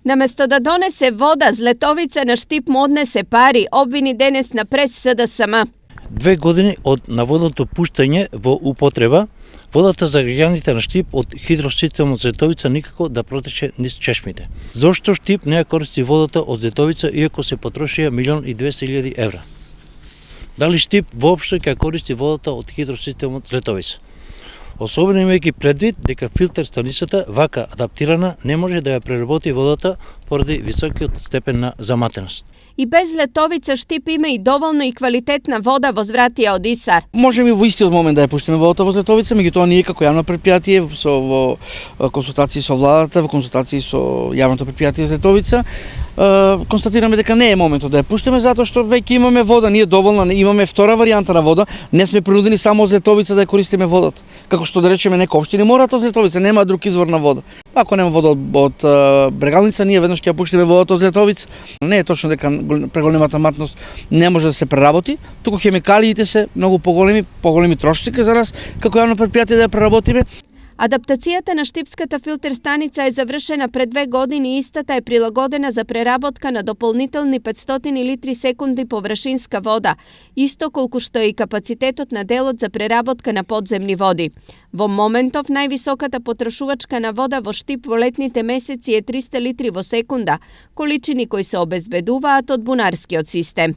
Наместо да донесе вода, Злетовица на Штип му однесе пари, обвини денес на прес СДСМ. 2 години од наводното пуштање во употреба, водата за граѓаните на Штип од хидросистемот Злетовица никако да протече низ чешмите. Зошто Штип не ја користи водата од Злетовица иако се потрошија 1.200.000 евра? Дали Штип воопшто ќе користи водата од хидросистемот Злетовица? Особено имајќи предвид дека филтер станицата, вака адаптирана, не може да ја преработи водата поради високиот степен на заматеност. И без Злетовица Штип има и доволно и квалитетна вода, возвратија од Исар. Можеме во истиот момент да ја пуштиме водата во Злетовица, меѓутоа ние како јавно предпријатие во консултации со владата, во консултации со јавното предпријатие Злетовица, констатираме дека не е моментот да ја пуштиме затоа што веќе имаме вода, ние доволно имаме втора варијанта на вода, не сме принудени само од Злетовица да ја користиме водата. Како што да речеме некои општини мораат од Злетовица, нема друг извор на вода. Ако нема вода од Брегалница, ние веднаш ќе ја пуштиме водата од Злетовица. Не е точно дека преголемата матност не може да се преработи, туку хемикалиите се многу поголеми трошоци за нас како јавно предпријатие да ја преработиме. Адаптацијата на Штипската филтер станица е завршена пред 2 години и истата е прилагодена за преработка на дополнителни 500 литри секунди површинска вода, исто колку што е и капацитетот на делот за преработка на подземни води. Во моментов највисоката потрошувачка на вода во Штип во летните месеци е 300 литри во секунда, количини кои се обезбедуваат од бунарскиот систем.